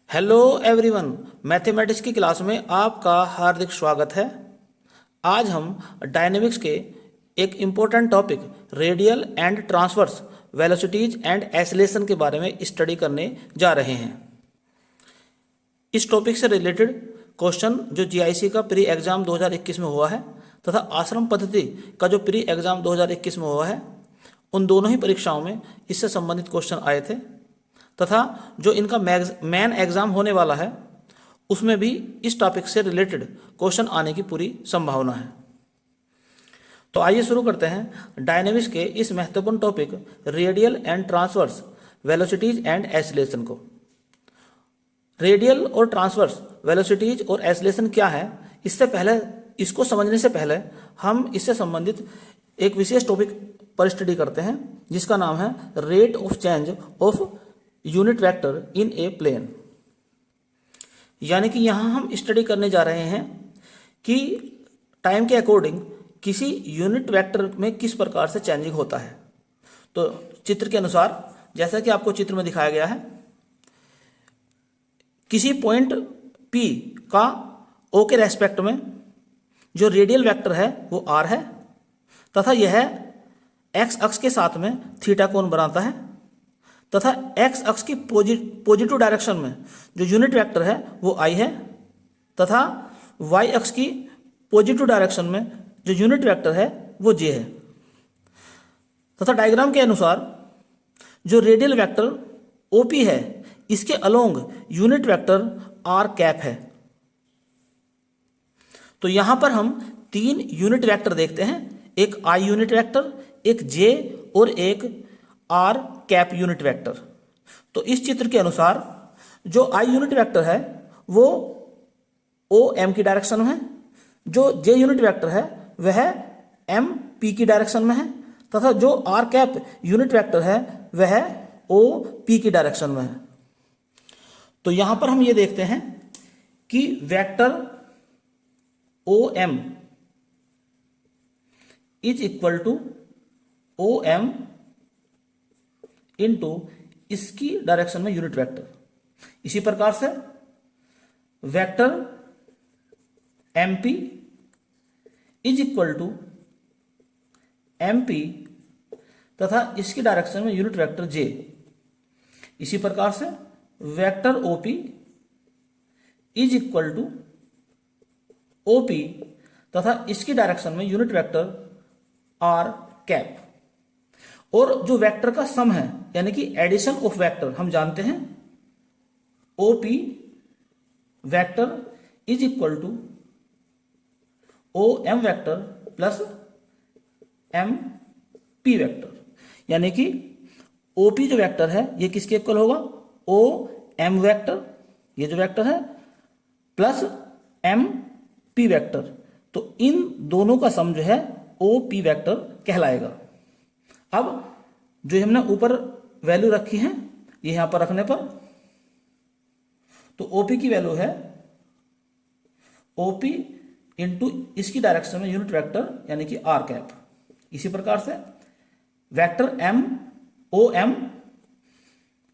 Hello everyone, mathematics की class में आपका हार्दिक स्वागत है। आज हम डायनेमिक्स के एक important topic radial and transverse velocities and acceleration के बारे में स्टडी करने जा रहे हैं। इस टॉपिक से रिलेटेड क्वेश्चन जो जीआईसी का प्री एग्ज़ाम 2021 में हुआ है तथा आश्रम पद्धति का जो प्री एग्ज़ाम 2021 में हुआ है, उन दोनों ही परीक्षाओं में इससे संबंधित क्वेश्चन आए थे तथा जो इनका मेन एग्ज़ाम होने वाला है उसमें भी इस टॉपिक से रिलेटेड क्वेश्चन आने की पूरी संभावना है। तो आइए शुरू करते हैं डायनेमिक्स के इस महत्वपूर्ण topic radial and transverse velocities and acceleration को। रेडियल और ट्रांसवर्स वेलोसिटीज और एक्सेलरेशन क्या है, इससे पहले इसको समझने से पहले हम इससे संबंधित एक विशेष टॉपिक पर स्टडी करते हैं जिसका नाम है rate of change of unit vector in a plane. यानी कि यहाँ हम स्टडी करने जा रहे हैं कि टाइम के अकॉर्डिंग किसी यूनिट वेक्टर में किस प्रकार से चेंजिंग होता है। तो चित्र के अनुसार जैसा कि आपको चित्र में दिखाया गया है, किसी पॉइंट P का O के रेस्पेक्ट में जो रेडियल वेक्टर है वो R है तथा यह x अक्ष के साथ में थीटा कोण बनाता है तथा x अक्ष की पॉजिटिव डायरेक्शन में जो यूनिट वेक्टर है वो I है तथा y अक्ष की पॉजिटिव डायरेक्शन में जो यूनिट वेक्टर है वो J है। तथा डायग्राम के अनुसार जो रेडियल वेक्टर OP है इसके along unit vector R cap है। तो यहां पर हम तीन यूनिट वेक्टर देखते हैं, एक I यूनिट वेक्टर, एक J और एक R कैप यूनिट वेक्टर। तो इस चित्र के अनुसार जो I यूनिट वेक्टर है वो OM की डायरेक्शन में है, जो J यूनिट वेक्टर है वह MP की डायरेक्शन में है तथा जो R कैप यूनिट वेक्टर है वह OP की डायरेक्शन में है। तो यहां पर हम ये देखते हैं कि vector OM is equal to OM into इसकी डायरेक्शन में यूनिट वेक्टर। इसी प्रकार से vector MP is equal to MP तथा इसकी डायरेक्शन में यूनिट वेक्टर J। इसी प्रकार से vector OP is equal to OP तथा इसकी डायरेक्शन में यूनिट वेक्टर R कैप। और जो वेक्टर का सम है यानी कि एडिशन ऑफ वेक्टर, हम जानते हैं OP vector is equal to OM vector plus MP vector. यानी कि OP जो वेक्टर है ये किसके इक्वल होगा, OM वेक्टर ये जो वेक्टर है प्लस MP वेक्टर। तो इन दोनों का सम जो है OP वेक्टर कहलाएगा। अब जो हमने ऊपर वैल्यू रखी है ये यहां पर रखने पर तो OP की वैल्यू है OP इंटू इसकी डायरेक्शन में यूनिट वेक्टर यानी कि R कैप। इसी प्रकार से वेक्टर OM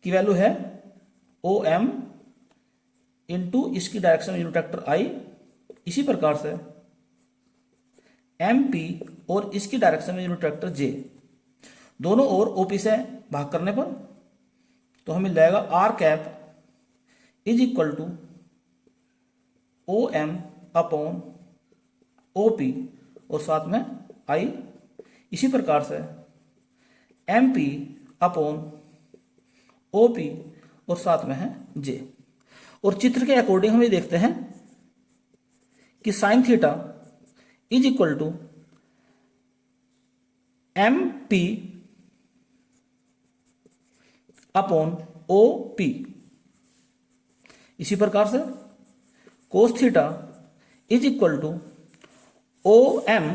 की वैल्यू है OM इंटू इसकी डायरेक्शन में यूनिट वेक्टर I। इसी प्रकार से MP और इसकी डायरेक्शन में यूनिट वेक्टर J। दोनों ओर OP से भाग करने पर तो हमें मिल जाएगा R cap is equal to OM upon OP और साथ में I। इसी प्रकार से MP अपॉन OP और साथ में है J। और चित्र के अकॉर्डिंग हम ये देखते हैं कि sine theta is equal to MP upon OP। इसी प्रकार से cos theta is equal to OM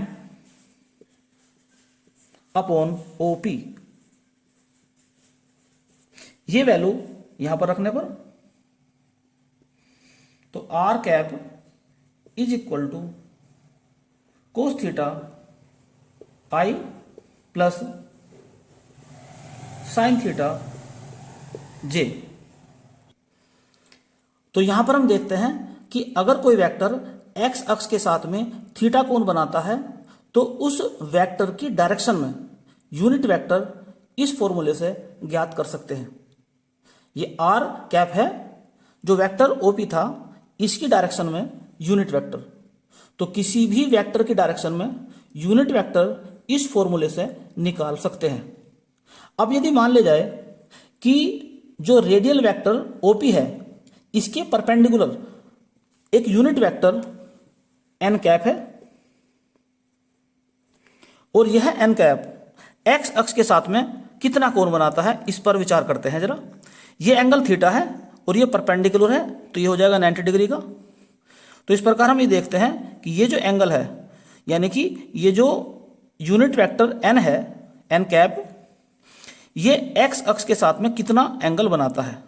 upon OP। ये वैल्यू यहां पर रखने पर तो R cap is equal to cos theta I plus sine theta J। तो यहां पर हम देखते हैं कि अगर कोई वेक्टर एक्स अक्ष के साथ में थीटा कोण बनाता है तो उस वेक्टर की डायरेक्शन में यूनिट वेक्टर इस फॉर्मूले से ज्ञात कर सकते हैं। ये आर कैप है, जो वेक्टर ओपी था इसकी डायरेक्शन में यूनिट वेक्टर। तो किसी भी वेक्टर की डायरेक्शन में यूनिट वेक्टर इस फॉर्मूले से निकाल सकते हैं। अब यदि मान ले जाए कि जो रेडियल वेक्टर ओपी है इसके परपेंडिकुलर एक यूनिट वेक्टर एन कैप है और यह एन कैप एक्स अक्ष के साथ में कितना कोण बनाता है इस पर विचार करते हैं जरा। ये एंगल थीटा है और ये परपेंडिकुलर है तो ये हो जाएगा 90 डिग्री का। तो इस प्रकार हम ये देखते हैं कि ये जो एंगल है यानी कि ये जो यूनिट वेक्टर एन है एन कैप, ये एक्स अक्ष के साथ में कितना एंगल बनाता है।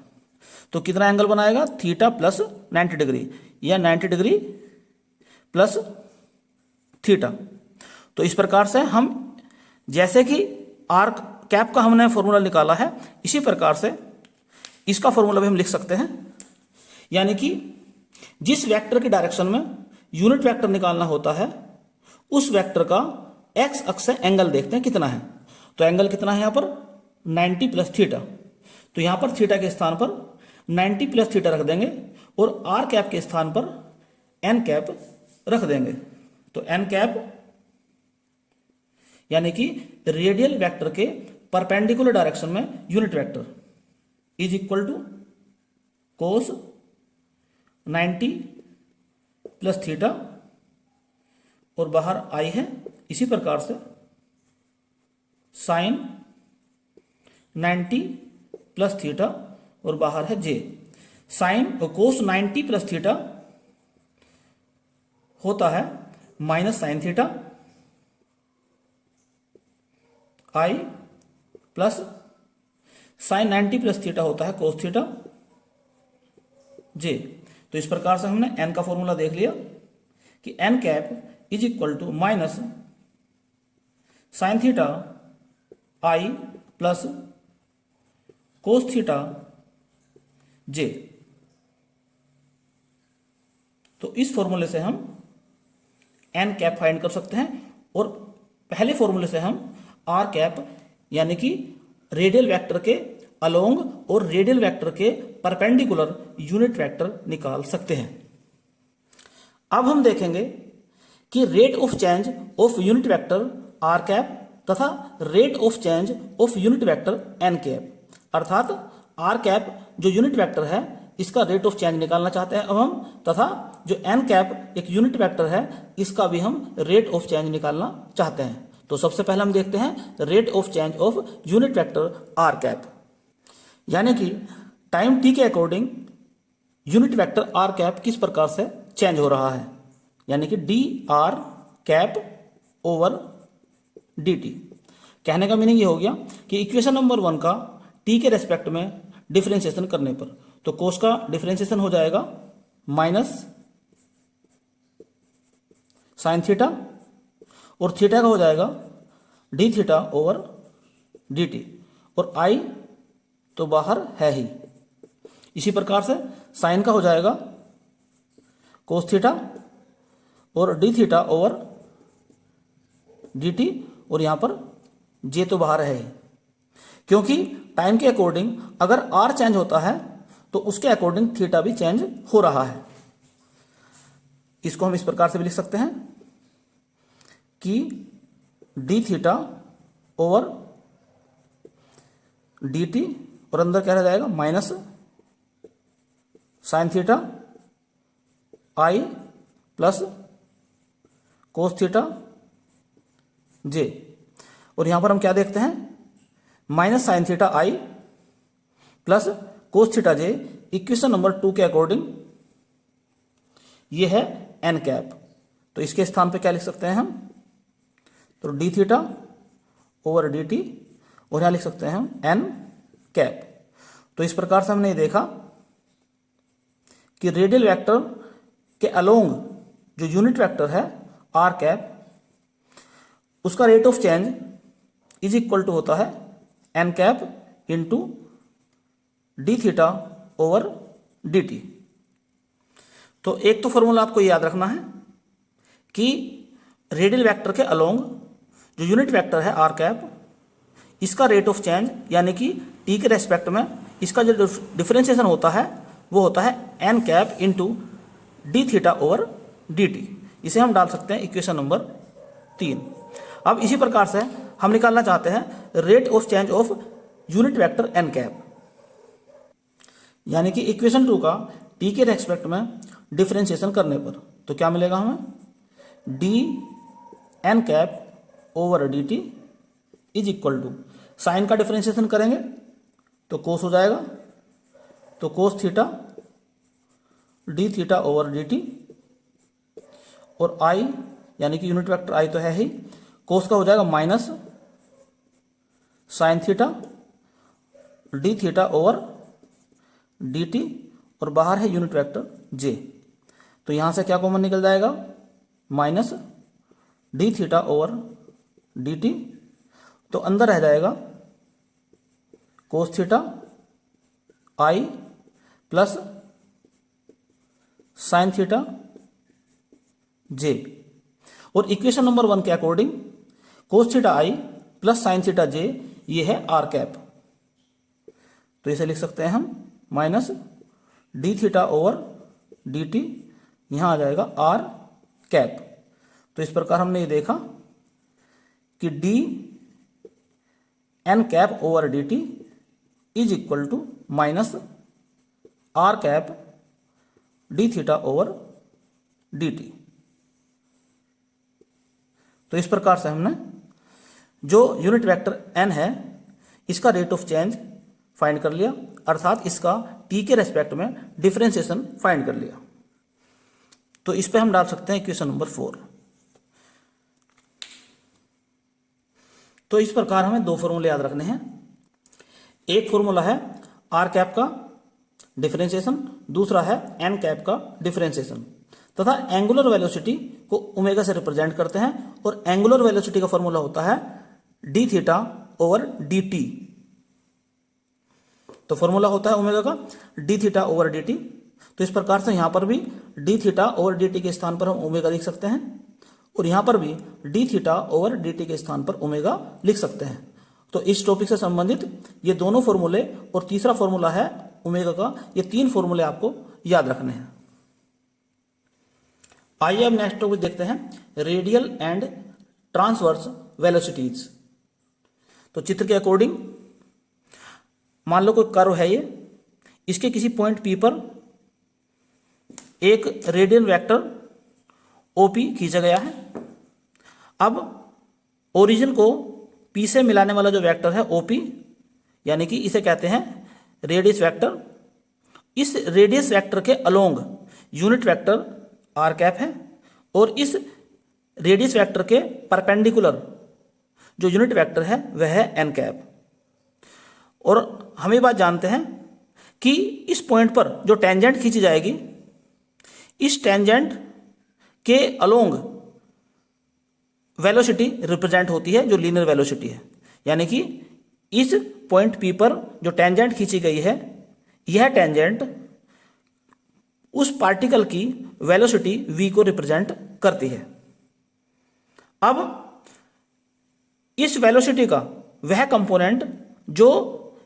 तो कितना एंगल बनाएगा, थीटा प्लस 90 डिग्री या 90 डिग्री प्लस थीटा। तो इस प्रकार से हम जैसे कि आर कैप का हमने फॉर्मूला निकाला है इसी प्रकार से इसका फॉर्मूला भी हम लिख सकते हैं। यानी कि जिस वेक्टर की डायरेक्शन में यूनिट वेक्टर निकालना होता है उस वेक्टर का एक्स अक्ष से एंगल देखते हैं कितना है। तो एंगल कितना है यहाँ पर 90 प्लस थीटा। तो यहाँ पर थीटा के स्थान पर 90 प्लस थीटा रख देंगे और आर कैप के स्थान पर एन कैप रख देंगे। तो एन कैप यानी कि रेडियल वेक्टर के परपेंडिकुलर डायरेक्शन में unit vector is equal to cos 90 plus theta और बाहर आई है, इसी प्रकार से साइन 90 प्लस थीटा और बाहर है जे। साइन कोस 90 प्लस थीटा होता है minus sine theta i plus sign 90 plus theta होता है कोस थीटा जे। तो इस प्रकार से हमने एन का फॉर्मूला देख लिया कि n cap is equal to minus sine theta i plus cos theta j. तो इस फॉर्मूले से हम एन कैप फाइंड कर सकते हैं और पहले फॉर्मूले से हम आर कैप यानी कि रेडियल वेक्टर के अलोंग और रेडियल वेक्टर के परपेंडिकुलर यूनिट वेक्टर निकाल सकते हैं। अब हम देखेंगे कि rate of change of unit vector r cap तथा rate of change of unit vector n cap, अर्थात आर कैप जो यूनिट वेक्टर है इसका रेट ऑफ चेंज निकालना चाहते हैं अब हम, तथा जो एन कैप एक यूनिट वेक्टर है इसका भी हम रेट ऑफ चेंज निकालना चाहते हैं। तो सबसे पहले हम देखते हैं rate of change of unit vector r cap, यानी कि टाइम टी के according unit vector r cap किस प्रकार से चेंज हो रहा है, यानी कि d r cap over d t. कहने का मीनिंग ये हो गया कि इक्वेशन नंबर 1 का टी के रेस्पेक्ट में डिफरेंशिएशन करने पर तो कोस का डिफरेंशिएशन हो जाएगा माइनस साइन थीटा और थीटा का हो जाएगा D theta over d t और आई तो बाहर है ही। इसी प्रकार से साइन का हो जाएगा कोस थीटा और D theta over d t और यहां पर जे तो बाहर है ही, क्योंकि टाइम के अकॉर्डिंग अगर आर चेंज होता है तो उसके अकॉर्डिंग थीटा भी चेंज हो रहा है। इसको हम इस प्रकार से भी लिख सकते हैं कि D theta over d t और अंदर क्या रह जाएगा minus sine theta i plus cos theta जे। और यहां पर हम क्या देखते हैं minus sine theta i plus cos theta J. Equation number 2 के अकॉर्डिंग ये है एन कैप, तो इसके स्थान पे क्या लिख सकते हैं हम, तो D theta over d t और यहां लिख सकते हैं हम एन कैप। तो इस प्रकार से हमने देखा कि रेडियल वेक्टर के अलोंग जो यूनिट वेक्टर है आर कैप उसका rate of change is equal to होता है n cap into d theta over d t. तो एक तो फॉर्मूला आपको याद रखना है कि रेडियल वेक्टर के अलोंग जो यूनिट वेक्टर है आर कैप, इसका रेट ऑफ चेंज यानी कि टी के रेस्पेक्ट में इसका जो डिफरेंशिएशन होता है वो होता है n cap into d theta over d t. इसे हम डाल सकते हैं इक्वेशन नंबर 3। अब इसी प्रकार से हम निकालना चाहते हैं rate of change of unit vector n cap, यानी कि इक्वेशन 2 का टी के रेस्पेक्ट में डिफरेंशिएशन करने पर तो क्या मिलेगा हमें, d n cap over d t is equal to, sine का डिफरेंशिएशन करेंगे तो कोस हो जाएगा, तो cos theta d theta over d t, और आई यानी कि यूनिट वेक्टर आई तो है ही, कोस का हो जाएगा minus sine theta d theta over d t, और बाहर है यूनिट वेक्टर जे, तो यहां से क्या कॉमन निकल जाएगा, minus D theta over d t, तो अंदर रह जाएगा cos theta i plus sine theta जे, और इक्वेशन नंबर 1 के according cos theta i plus sine theta जे ये है आर कैप, तो इसे लिख सकते हैं हम minus D theta over d T, यहां आ जाएगा आर कैप। तो इस प्रकार हमने ये देखा कि d n cap over d t is equal to minus r cap d theta over d t. तो इस प्रकार से हमने जो यूनिट वेक्टर एन है इसका रेट ऑफ चेंज फाइंड कर लिया, अर्थात इसका टी के रेस्पेक्ट में डिफरेंशिएशन फाइंड कर लिया। तो इस पे हम डाल सकते हैं इक्वेशन नंबर 4। तो इस प्रकार हमें 2 फॉर्मूले याद रखने हैं। एक फॉर्मूला है आर कैप का डिफरेंशिएशन, दूसरा है एन कैप का डिफरेंशिएशन, तथा एंगुलर वेलोसिटी को ओमेगा से रिप्रेजेंट करते हैं, और एंगुलर वेलोसिटी का फॉर्मूला होता है D theta over d t. तो फॉर्मूला होता है ओमेगा का D theta over d t. तो इस प्रकार से यहां पर भी D theta over d T के स्थान पर हम ओमेगा लिख सकते हैं, और यहां पर भी D theta over d T के स्थान पर ओमेगा लिख सकते हैं। तो इस टॉपिक से संबंधित ये दोनों फॉर्मूले और तीसरा फॉर्मूला है ओमेगा का, ये 3 फॉर्मूले आपको याद रखने हैं। आइए अब नेक्स्ट टॉपिक देखते हैं, रेडियल एंड ट्रांसवर्स वेलोसिटीज। तो चित्र के अकॉर्डिंग मान लो कोई कर्व है ये, इसके किसी पॉइंट पी पर एक रेडियल वेक्टर ओपी खींचा गया है। अब ओरिजिन को पी से मिलाने वाला जो वेक्टर है ओपी, यानी कि इसे कहते हैं रेडियस वेक्टर। इस रेडियस वेक्टर के along unit vector r cap है, और इस रेडियस वेक्टर के परपेंडिकुलर जो यूनिट वेक्टर है वह है एन कैप। और हम ये बात जानते हैं कि इस पॉइंट पर जो टेंजेंट खींची जाएगी, इस टेंजेंट के अलोंग वेलोसिटी रिप्रेजेंट होती है जो लीनियर वेलोसिटी है, यानी कि इस पॉइंट पी पर जो टेंजेंट खींची गई है, यह टेंजेंट उस पार्टिकल की वेलोसिटी v को रिप्रेजेंट करती है। अब इस वेलोसिटी का वह कंपोनेंट जो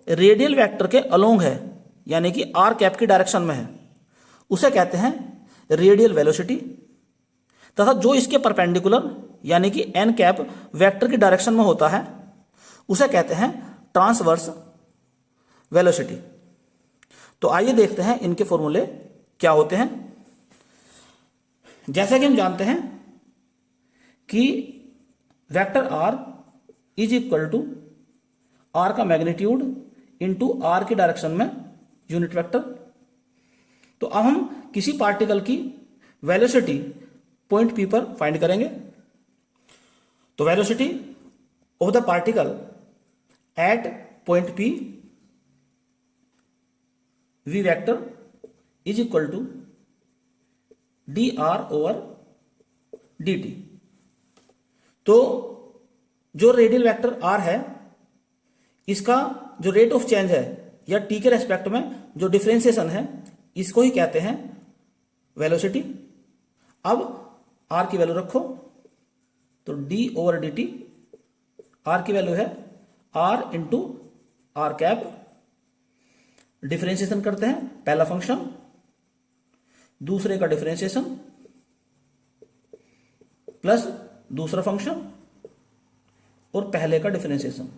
रेडियल वेक्टर के अलोंग है, यानी कि आर कैप की डायरेक्शन में है, उसे कहते हैं रेडियल वेलोसिटी, तथा जो इसके परपेंडिकुलर यानी कि एन कैप वेक्टर की डायरेक्शन में होता है उसे कहते हैं ट्रांसवर्स वेलोसिटी। तो आइए देखते हैं इनके फॉर्मूले क्या होते हैं। जैसा कि हम जानते हैं कि vector r is equal to r का मैग्नीट्यूड इंटू आर की डायरेक्शन में यूनिट वेक्टर। तो अब हम किसी पार्टिकल की वेलोसिटी पॉइंट पी पर फाइंड करेंगे। तो velocity of the particle at point p v vector is equal to d r over d t. तो जो रेडियल वेक्टर आर है, इसका जो रेट ऑफ चेंज है या टी के रेस्पेक्ट में जो डिफरेंशिएशन है, इसको ही कहते हैं वेलोसिटी। अब आर की वैल्यू रखो, तो d over d t, r की वैल्यू है r into r cap. Differentiation करते हैं, पहला फंक्शन दूसरे का डिफरेंशिएशन प्लस दूसरा फंक्शन और पहले का डिफरेंशिएशन।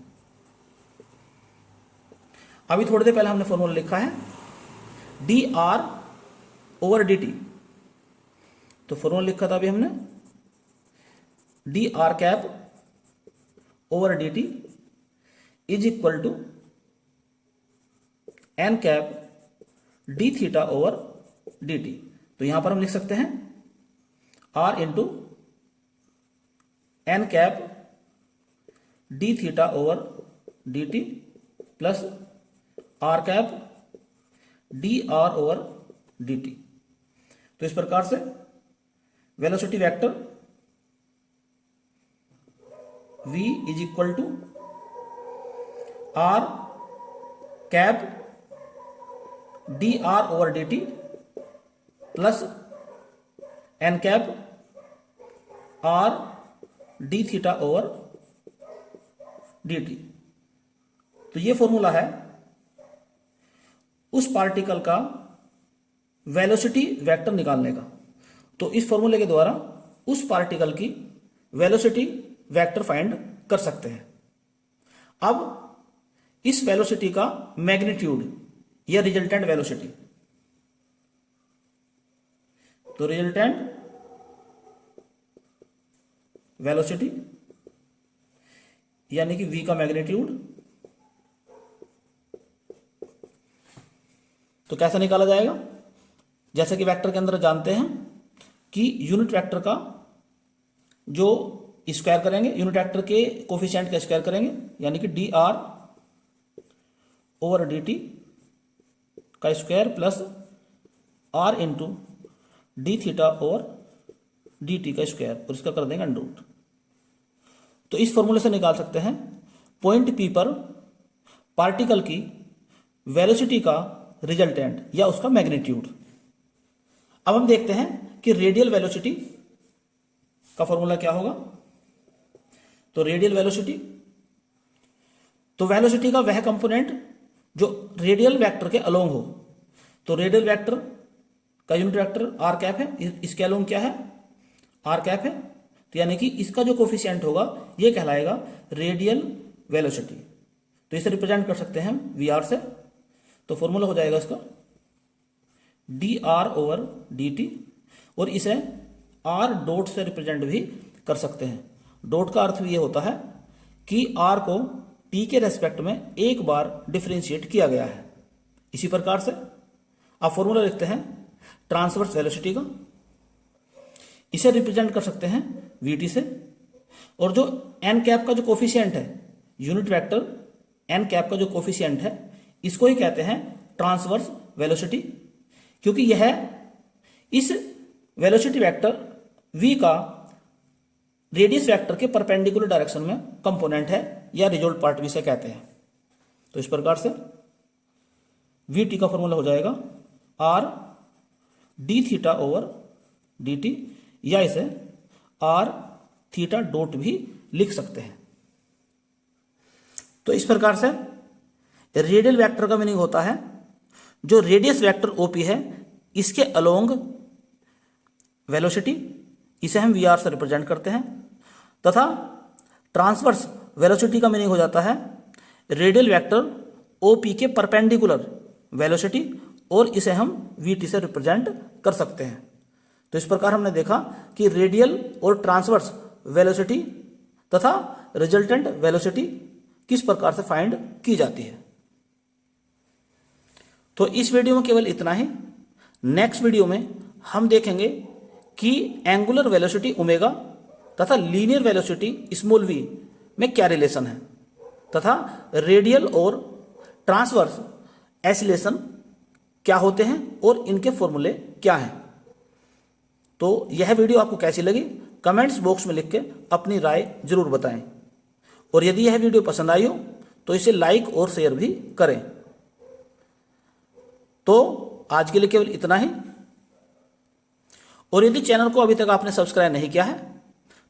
अभी थोड़ी देर पहले हमने फॉर्मूला लिखा है d r over d t, तो फॉर्मूला लिखा था अभी हमने d r cap over d t is equal to n cap d theta over d t. तो यहां पर हम लिख सकते हैं r into n cap d theta over d t plus r cap d r over d t. तो इस प्रकार से velocity vector v is equal to r cap d r over d t plus n cap r d theta over d t. तो ये formula है उस particle का velocity vector निकालने का। तो इस फॉर्मूले के द्वारा उस पार्टिकल की वेलोसिटी वेक्टर फाइंड कर सकते हैं। अब इस वेलोसिटी का मैग्नीट्यूड या रिजल्टेंट वेलोसिटी, तो रिजल्टेंट वेलोसिटी यानी कि v का मैग्नीट्यूड, तो कैसे निकाला जाएगा? जैसे कि वेक्टर के अंदर जानते हैं कि यूनिट वेक्टर का जो स्क्वायर करेंगे, यूनिट वेक्टर के कोफिशिएंट का स्क्वायर करेंगे, यानी कि d r over d t का square plus r into d theta over d t का स्क्वायर, और इसका कर देंगे अंडर रूट। तो इस फॉर्मूले से निकाल सकते हैं पॉइंट पी पर पार्टिकल की वेलोसिटी का रिजल्टेंट या उसका मैग्नीट्यूड। अब हम देखते हैं कि रेडियल वेलोसिटी का फॉर्मूला क्या होगा। तो रेडियल वेलोसिटी, तो वेलोसिटी का वह कंपोनेंट जो रेडियल वेक्टर के अलोंग हो। तो रेडियल वेक्टर का यूनिट वेक्टर आर कैप है, इसके अलोंग क्या है? आर कैप है। तो यानी कि इसका जो कोफिशिएंट होगा ये कहलाएगा रेडियल वेलोसिटी। तो इसे रिप्रेजेंट कर सकते हैं हम वी आर से। तो फॉर्मूला हो जाएगा इसका D r over d t, और इसे आर डॉट से रिप्रेजेंट भी कर सकते हैं। डॉट का अर्थ ये होता है कि आर को टी के रेस्पेक्ट में एक बार डिफरेंशिएट किया गया है। इसी प्रकार से आप फॉर्मूला लिखते हैं ट्रांसवर्स वेलोसिटी का, इसे रिप्रेजेंट कर सकते हैं वीटी से। और जो एन कैप का जो कोफिशिएंट है, यूनिट वेक्टर एन कैप का जो कोफिशिएंट है, इसको ही कहते हैं ट्रांसवर्स वेलोसिटी, क्योंकि यह इस वेलोसिटी वेक्टर v का रेडियस वेक्टर के परपेंडिकुलर डायरेक्शन में कंपोनेंट है, या रिजोल्व पार्ट भी से कहते हैं। तो इस प्रकार से वी टी का फॉर्मूला हो जाएगा are d theta over d T, या इसे आर थीटा डॉट भी लिख सकते हैं। तो इस प्रकार से रेडियल वेक्टर का मीनिंग होता है जो रेडियस वेक्टर ओपी है इसके अलोंग वेलोसिटी, इसे हम वी आर से रिप्रेजेंट करते हैं। तथा ट्रांसवर्स वेलोसिटी का मीनिंग हो जाता है रेडियल वेक्टर ओपी के परपेंडिकुलर वेलोसिटी, और इसे हम वी टी से रिप्रेजेंट कर सकते हैं। तो इस प्रकार हमने देखा कि रेडियल और ट्रांसवर्स वेलोसिटी तथा रिजल्टेंट वेलोसिटी किस प्रकार से फाइंड की जाती है। तो इस वीडियो में केवल इतना ही। नेक्स्ट वीडियो में हम देखेंगे कि एंगुलर वेलोसिटी ओमेगा तथा लीनियर वेलोसिटी स्मॉल वी में क्या रिलेशन है, तथा रेडियल और ट्रांसवर्स एसिलेशन क्या होते हैं और इनके फॉर्मूले क्या हैं। तो यह वीडियो आपको कैसी लगी कमेंट्स बॉक्स में लिख के अपनी राय जरूर बताएं, और यदि यह वीडियो पसंद आई हो तो इसे लाइक और शेयर भी करें। तो आज के लिए केवल इतना ही। और यदि चैनल को अभी तक आपने सब्सक्राइब नहीं किया है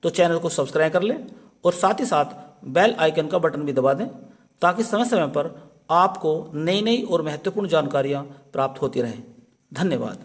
तो चैनल को सब्सक्राइब कर लें और साथ ही साथ बेल आइकन का बटन भी दबा दें ताकि समय समय पर आपको नई नई और महत्वपूर्ण जानकारियाँ प्राप्त होती रहें। धन्यवाद।